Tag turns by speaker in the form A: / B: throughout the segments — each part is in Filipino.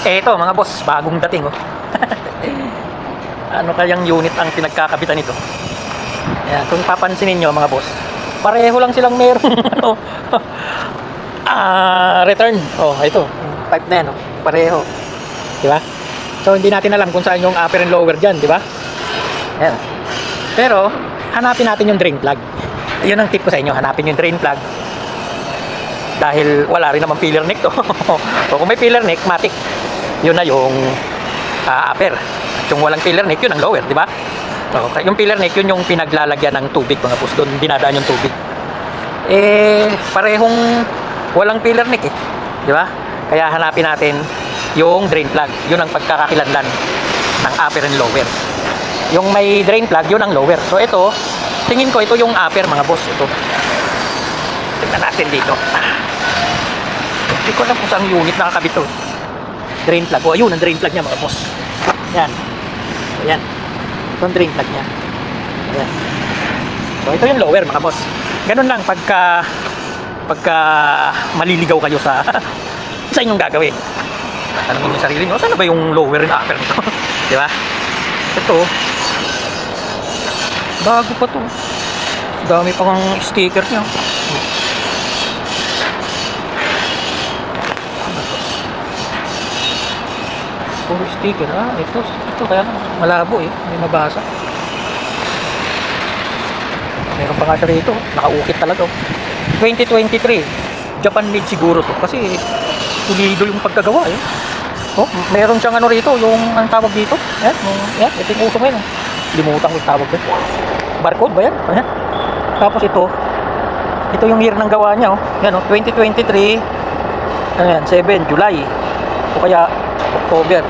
A: Eh ito mga boss, bagong dating oh. Ano kayang unit ang pinagkakabitan nito? Ayan, kung papansinin nyo mga boss, pareho lang silang merong ano, return. Oh, ito, type na yan oh. Pareho. Di ba? So hindi natin alam kung saan yung upper and lower dyan, di ba? Ayan. Pero hanapin natin yung drain plug. Yun ang tip ko sa inyo, hanapin yung drain plug. Dahil wala rin naman pillar neck to. O kung may pillar neck, matik. Yun na yung upper. At yung walang pillar neck, yun ang lower, di ba? Okay. Yung pillar neck, yun yung pinaglalagyan ng tubig mga boss. Doon dinadaan yung tubig. Eh, parehong walang pillar neck eh. Di ba? Kaya hanapin natin yung drain plug. Yun ang pagkakakilanlan ng upper and lower. Yung may drain plug, yun ang lower. So ito, tingin ko ito yung upper mga boss. Ito. Tignan natin dito. Hindi ko alam kung saan unit nakakabit to. Drain plug. O ayun, ang drain plug niya mga boss. Yan. Ayan. Ito ang drain plug niya. Ayan. So ito yung lower mga boss. Ganun lang pagka maliligaw kayo sa sa inyong gagawin. Tanungin yung sarili nyo, saan ba yung lower and upper nito? Di ba? Ito. Bago pa to. Dami pang sticker niya. Puro sticker. Ito kaya malabo eh. May mabasa. Meron pa nga siya rito. Nakaukit talaga. 2023. Japan made siguro to. Kasi tulido yung pagkagawa eh. Oh, meron siyang ano rito. Yung ang tawag dito. Yan. Ito yung uso ngayon. Limutan ko yung tawag dito. Barcode ba yan? Ayan. Tapos ito. Ito yung year ng gawa niya. Oh. Yan, 2023. Ano yan? 7 July. O kaya October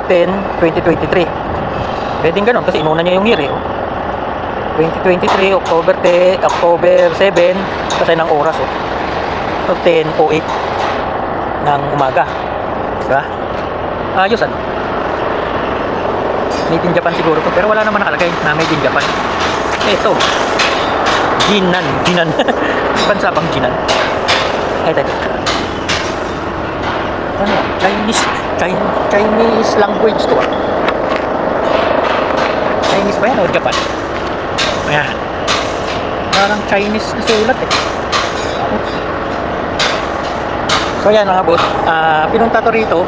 A: 10, 2023. Pwedeng ganun kasi inuna niya yung year eh. 2023, October 7 kasi ng oras oh. So 10:08 ng umaga. Diba? Ayos ano. Made in Japan siguro to, pero wala naman nakalagay na made in Japan. Ito. Jinan. Bansa bang Jinan? Ito. Ano? Chinese language to ah. Chinese ba yan o Japan? Ayan. Parang Chinese na sulat eh. So yan mga boss, pinunta to rito.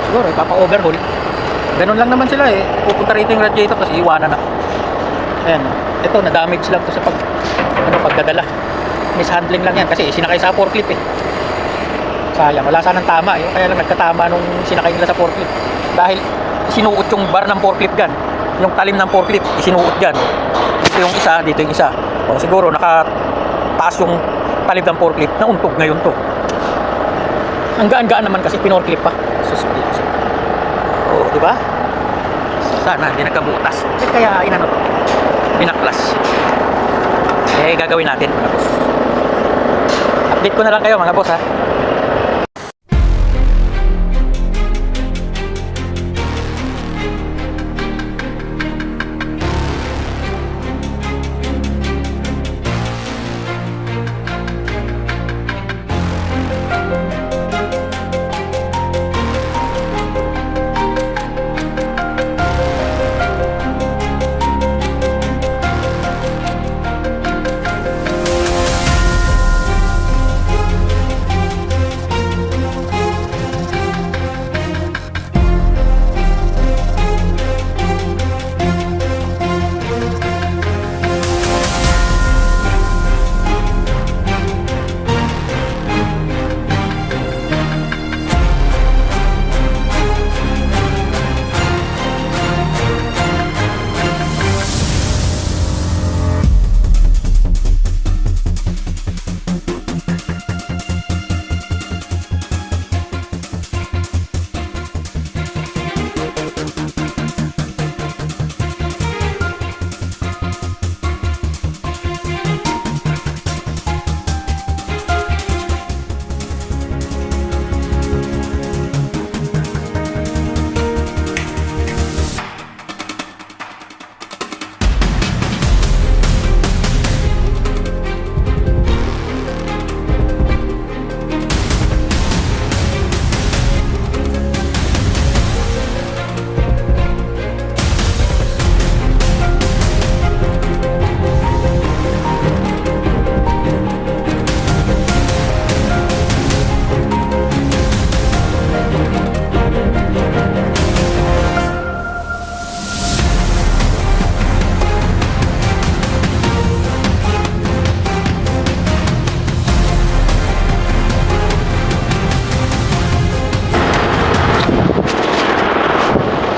A: Siguro ipapa-overhaul. Ganun lang naman sila eh. Pupunta rito yung radiator kasi iwanan na. Ayan. Ito na-damage lang to sa pagdadala. Mishandling lang yan kasi sinakay sa forklift eh. Sayang, wala sanang tama eh. Kaya lang nagkatama nung sinakay nila sa forklift. Dahil sinuot yung bar ng forklift gan. Yung talim ng forklift, isinuot dyan. Dito yung isa, dito yung isa. O siguro nakataas yung talim ng forklift, nauntog ngayon to. Ang gaan-gaan naman kasi pinorklift pa. Suspicious. O, di ba? Sana hindi nagkabutas. Kaya inano to? Pinaklas. Eh, gagawin natin mga boss. Update ko na lang kayo mga boss ha.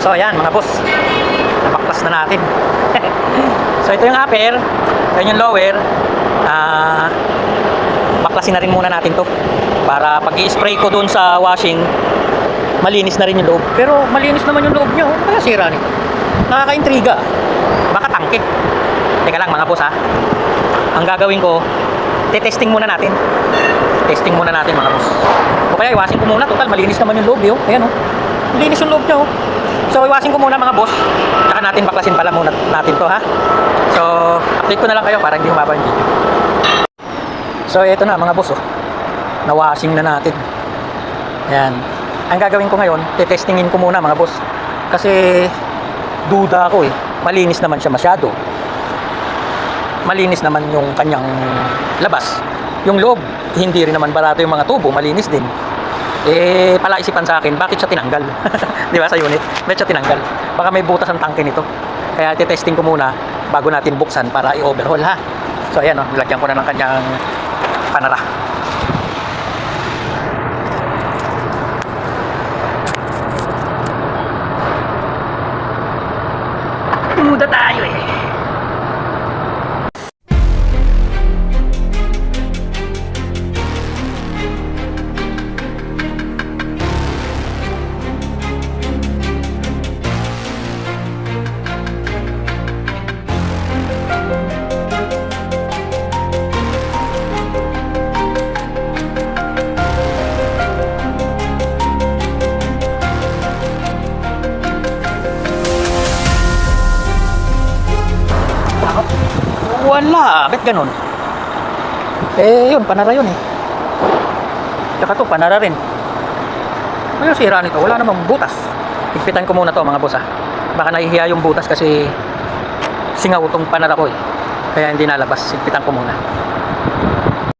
A: So ayan mga boss, napaklas na natin. So ito yung upper, yan yung lower. Baklasin na rin muna natin to para pag i-spray ko dun sa washing, malinis na rin yung loob. Pero malinis naman yung loob nyo, kaya sira nito. Nakaka-intriga. Baka tangke. Teka lang mga boss ha, ang gagawin ko, testing muna natin. Testing muna natin mga boss. O kaya iwasin ko muna, total malinis naman yung loob yun. Ayan o, malinis yung loob nyo. So iwasin ko muna mga boss, tsaka natin baklasin pala muna natin to ha. So update ko na lang kayo para hindi humaba yung video. So ito na mga boss oh, na-washing na natin. Ayan, ang gagawin ko ngayon, testingin ko muna mga boss. Kasi duda ako eh, malinis naman siya masyado. Malinis naman yung kanyang labas. Yung loob, hindi rin naman barato yung mga tubo, malinis din. Eh, palaisipan sa akin, bakit siya tinanggal? Di ba sa unit? Bakit siya tinanggal? Baka may butas ang tangke nito. Kaya titesting ko muna bago natin buksan para i-overhaul ha. So ayan o, nilagyan ko na ng kanyang panara. Muda tayo eh. Wala, ba't ganun? Eh, yun, panara yun eh. Tsaka to, panara rin. Ano yung sira nito? Wala namang butas. Higpitan ko muna to mga boss ha. Baka nahihiya yung butas kasi singaw tong panara ko eh. Kaya hindi nalabas. Higpitan ko muna.